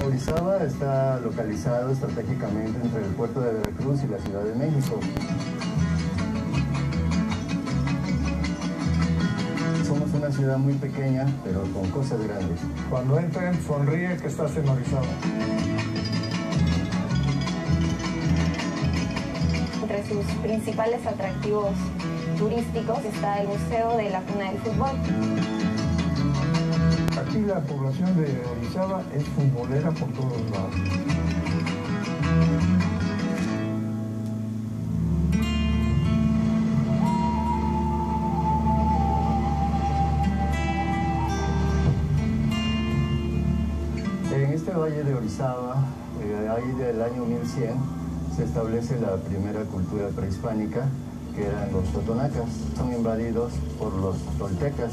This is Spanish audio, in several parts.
Orizaba está localizado estratégicamente entre el puerto de Veracruz y la Ciudad de México. Somos una ciudad muy pequeña, pero con cosas grandes. Cuando entren, sonríe que estás en Orizaba. Entre sus principales atractivos turísticos está el Museo de la Cuna del Fútbol. Aquí la población de Orizaba es futbolera por todos lados. En este valle de Orizaba, ahí del año 1100, se establece la primera cultura prehispánica, que eran los totonacas. Son invadidos por los toltecas,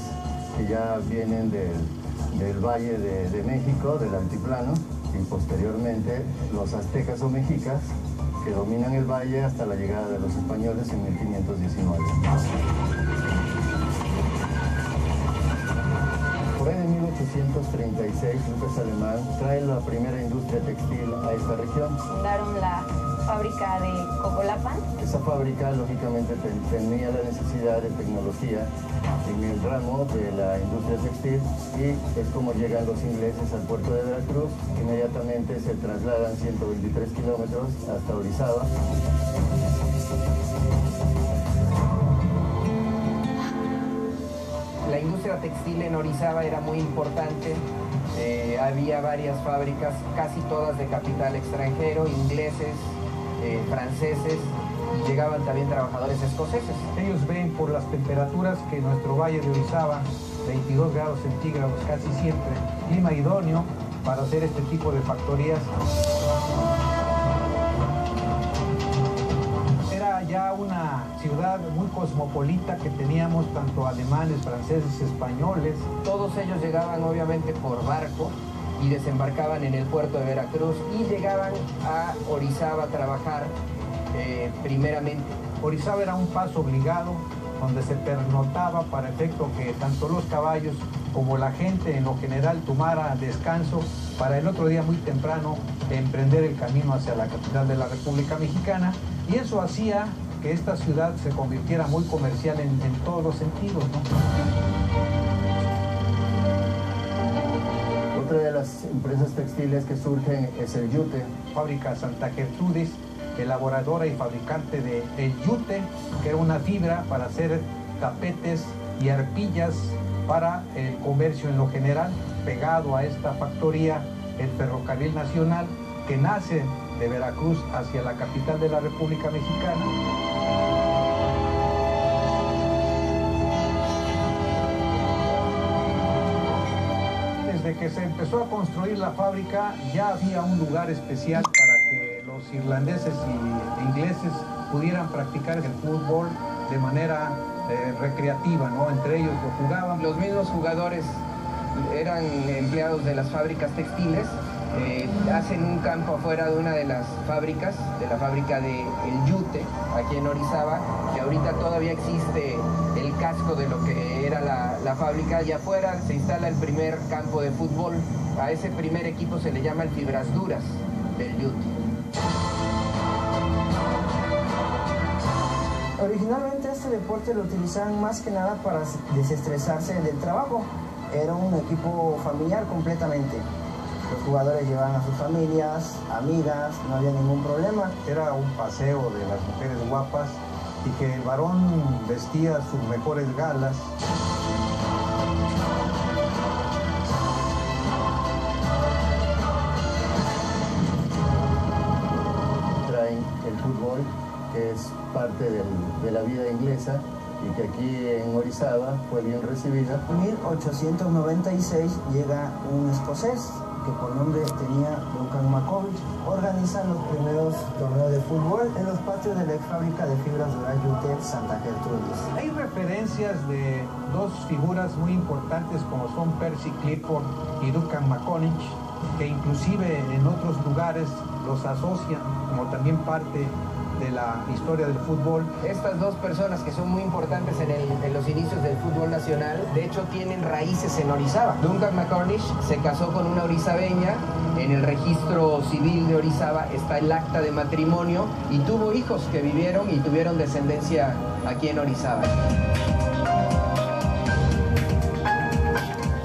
que ya vienen del Valle de México, del altiplano, y posteriormente los aztecas o mexicas, que dominan el valle hasta la llegada de los españoles en 1519. Por ahí de 1836, Lucas Alemán trae la primera industria textil a esta región. Fundaron la fábrica de Cocolapan. Esa fábrica, lógicamente, tenía la necesidad de tecnología en el ramo de la industria textil, y es como llegan los ingleses al puerto de Veracruz. Inmediatamente se trasladan 123 kilómetros hasta Orizaba. La industria textil en Orizaba era muy importante. Había varias fábricas, casi todas de capital extranjero, ingleses, franceses, y llegaban también trabajadores escoceses. Ellos ven por las temperaturas que nuestro valle de Orizaba, 22 grados centígrados casi siempre, clima idóneo para hacer este tipo de factorías. Era ya una ciudad muy cosmopolita que teníamos tanto alemanes, franceses, españoles. Todos ellos llegaban obviamente por barco y desembarcaban en el puerto de Veracruz y llegaban a Orizaba a trabajar primeramente. Orizaba era un paso obligado donde se pernoctaba para efecto que tanto los caballos como la gente en lo general tomara descanso para el otro día muy temprano emprender el camino hacia la capital de la República Mexicana, y eso hacía que esta ciudad se convirtiera muy comercial en todos los sentidos, ¿no? Otra de las empresas textiles que surgen es el yute. Fábrica Santa Gertrudis, elaboradora y fabricante de el yute, que era una fibra para hacer tapetes y arpillas para el comercio en lo general. Pegado a esta factoría, el Ferrocarril Nacional, que nace de Veracruz hacia la capital de la República Mexicana. Desde que se empezó a construir la fábrica, ya había un lugar especial para que los irlandeses y ingleses pudieran practicar el fútbol de manera recreativa, ¿no? Entre ellos lo jugaban. Los mismos jugadores eran empleados de las fábricas textiles. Hacen un campo afuera de una de las fábricas, de la fábrica de El Yute, aquí en Orizaba, que ahorita todavía existe el casco de lo que era la fábrica, y afuera se instala el primer campo de fútbol. A ese primer equipo se le llama el Fibras Duras del Yute. Originalmente este deporte lo utilizaban más que nada para desestresarse del trabajo. Era un equipo familiar completamente. Los jugadores llevaban a sus familias, amigas, no había ningún problema. Era un paseo de las mujeres guapas y que el varón vestía sus mejores galas. Traen el fútbol, que es parte de la vida inglesa, y que aquí en Orizaba fue bien recibida. En 1896 llega un escocés que por nombre tenía Duncan Macovich. Organizan los primeros torneos de fútbol en los patios de la ex fábrica de fibras duras Yute Santa Gertrudis. Hay referencias de dos figuras muy importantes como son Percy Clifford y Duncan Macovich, que inclusive en otros lugares los asocian como también parte de la historia del fútbol. Estas dos personas que son muy importantes en los inicios del fútbol nacional, de hecho tienen raíces en Orizaba. Duncan McCornish se casó con una orizabeña, en el registro civil de Orizaba está el acta de matrimonio y tuvo hijos que vivieron y tuvieron descendencia aquí en Orizaba.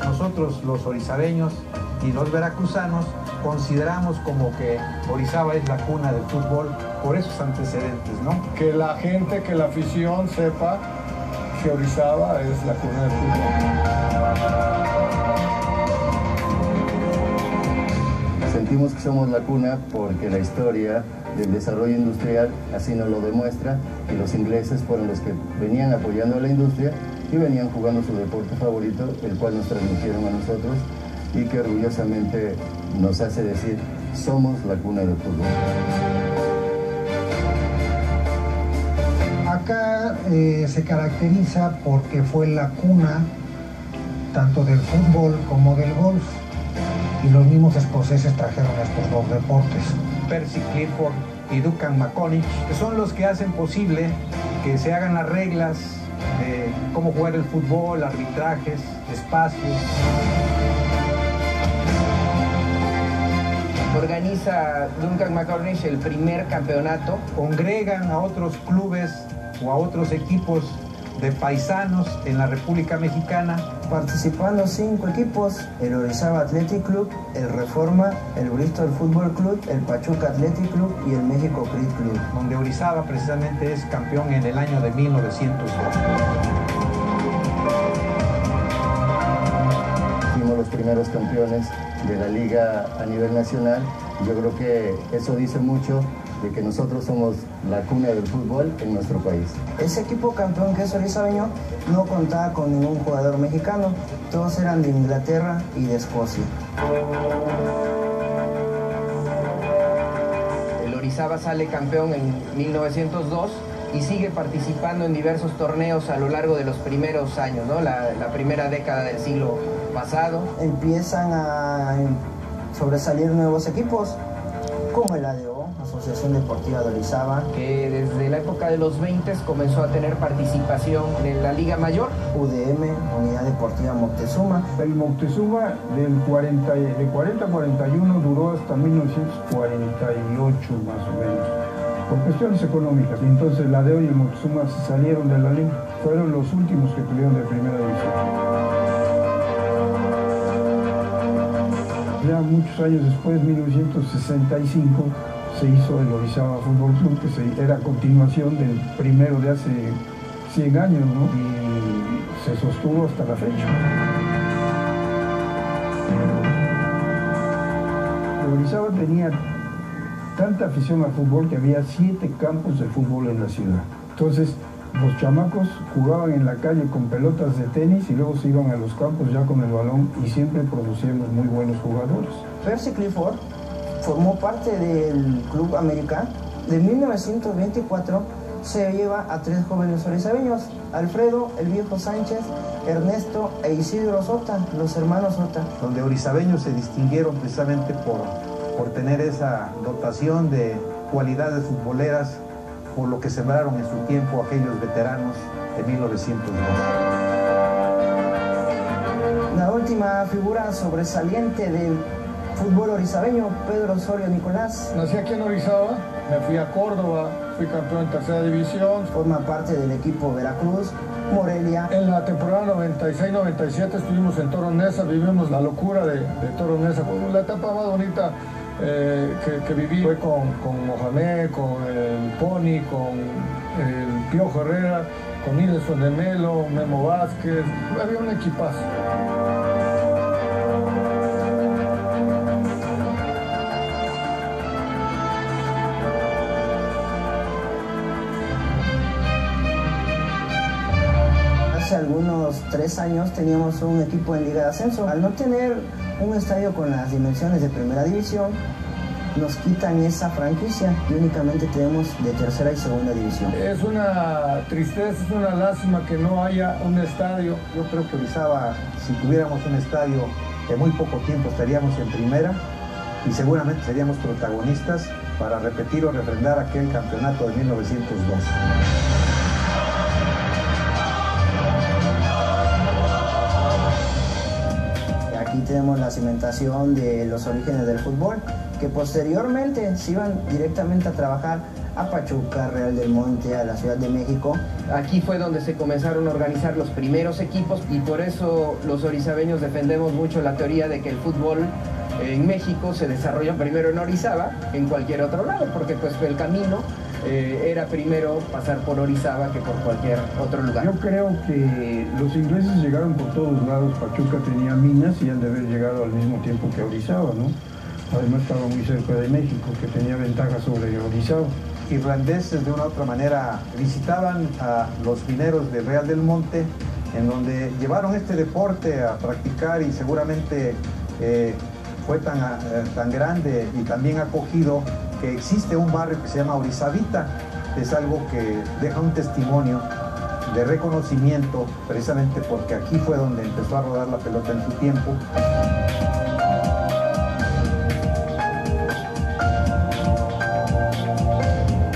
Nosotros los orizabeños y los veracruzanos consideramos como que Orizaba es la cuna del fútbol por esos antecedentes, ¿no? Que la gente, que la afición sepa que Orizaba es la cuna del fútbol. Sentimos que somos la cuna porque la historia del desarrollo industrial así nos lo demuestra, y los ingleses fueron los que venían apoyando a la industria y venían jugando su deporte favorito, el cual nos transmitieron a nosotros y que orgullosamente nos hace decir, somos la cuna del fútbol. Acá se caracteriza porque fue la cuna tanto del fútbol como del golf, y los mismos escoceses trajeron estos dos deportes. Percy Clifford y Duncan McCornish, que son los que hacen posible que se hagan las reglas de cómo jugar el fútbol, arbitrajes, espacios. Organiza Duncan McCornish el primer campeonato. Congregan a otros clubes o a otros equipos de paisanos en la República Mexicana. Participando 5 equipos: el Orizaba Athletic Club, el Reforma, el Bristol Football Club, el Pachuca Athletic Club y el México Cricket Club. Donde Orizaba precisamente es campeón en el año de 1902. Fuimos los primeros campeones de la liga a nivel nacional, y yo creo que eso dice mucho de que nosotros somos la cuna del fútbol en nuestro país. Ese equipo campeón que es orizabeño no contaba con ningún jugador mexicano, todos eran de Inglaterra y de Escocia. El Orizaba sale campeón en 1902 y sigue participando en diversos torneos a lo largo de los primeros años, ¿no? La primera década del siglo pasado. Empiezan a sobresalir nuevos equipos, como el ADO, Asociación Deportiva de Orizaba, que desde la época de los 20 comenzó a tener participación en la Liga Mayor. UDM, Unidad Deportiva Moctezuma. El Moctezuma de 40 a 41 duró hasta 1948 más o menos, por cuestiones económicas. Y entonces la ADO y el Moctezuma se salieron de la liga. Fueron los últimos que tuvieron de primera división. Ya muchos años después, 1965, se hizo el Orizaba Fútbol Club, que era continuación del primero de hace 100 años, ¿no? Y se sostuvo hasta la fecha. Orizaba tenía tanta afición al fútbol que había 7 campos de fútbol en la ciudad. Entonces, los chamacos jugaban en la calle con pelotas de tenis y luego se iban a los campos ya con el balón, y siempre producíamos muy buenos jugadores. Percy Clifford formó parte del Club América. De 1924 se lleva a 3 jóvenes orizabeños: Alfredo, el Viejo Sánchez, Ernesto e Isidro Sota, los hermanos Sota. Donde orizabeños se distinguieron precisamente por tener esa dotación de cualidades futboleras, por lo que sembraron en su tiempo aquellos veteranos de 1902. La última figura sobresaliente del fútbol orizabeño, Pedro Osorio Nicolás. Nací aquí en Orizaba, me fui a Córdoba, fui campeón en tercera división. Forma parte del equipo Veracruz, Morelia. En la temporada 96-97 estuvimos en Toro Neza, vivimos la locura de Toro Neza. La etapa más bonita que viví fue con Mohamed, con el Pony, con el Piojo Herrera, con Ilson de Melo, Memo Vázquez. Había un equipazo. Hace algunos 3 años teníamos un equipo en Liga de Ascenso. Al no tener un estadio con las dimensiones de primera división, nos quitan esa franquicia y únicamente tenemos de tercera y segunda división. Es una tristeza, es una lástima que no haya un estadio. Yo creo que Orizaba, si tuviéramos un estadio, en muy poco tiempo estaríamos en primera, y seguramente seríamos protagonistas para repetir o refrendar aquel campeonato de 1902. Aquí tenemos la cimentación de los orígenes del fútbol, que posteriormente se iban directamente a trabajar a Pachuca, Real del Monte, a la Ciudad de México. Aquí fue donde se comenzaron a organizar los primeros equipos y por eso los orizabeños defendemos mucho la teoría de que el fútbol en México se desarrolla primero en Orizaba que en cualquier otro lado, porque pues el camino era primero pasar por Orizaba que por cualquier otro lugar. Yo creo que los ingleses llegaron por todos lados. Pachuca tenía minas y han de haber llegado al mismo tiempo que Orizaba, ¿no? Además estaba muy cerca de México, que tenía ventaja sobre Orizaba. Irlandeses de una u otra manera visitaban a los mineros de Real del Monte, en donde llevaron este deporte a practicar y seguramente fue tan grande y también acogido que existe un barrio que se llama Orizabita. Es algo que deja un testimonio de reconocimiento, precisamente porque aquí fue donde empezó a rodar la pelota en su tiempo.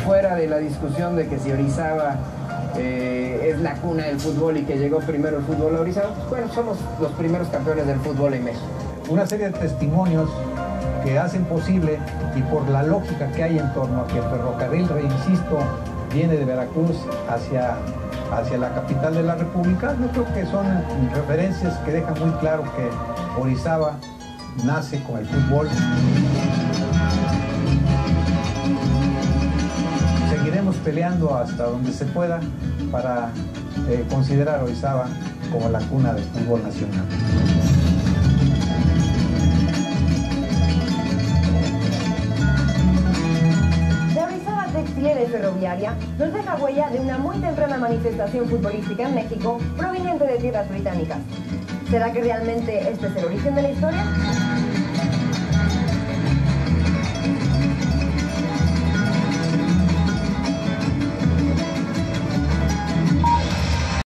Fuera de la discusión de que si Orizaba es la cuna del fútbol y que llegó primero el fútbol a Orizaba, pues bueno, somos los primeros campeones del fútbol en México. Una serie de testimonios que hacen posible, y por la lógica que hay en torno a que el ferrocarril, insisto, viene de Veracruz hacia la capital de la República, yo creo que son referencias que dejan muy claro que Orizaba nace con el fútbol. Seguiremos peleando hasta donde se pueda para considerar a Orizaba como la cuna del fútbol nacional. Textil y ferroviaria nos deja huella de una muy temprana manifestación futbolística en México proveniente de tierras británicas. ¿Será que realmente este es el origen de la historia?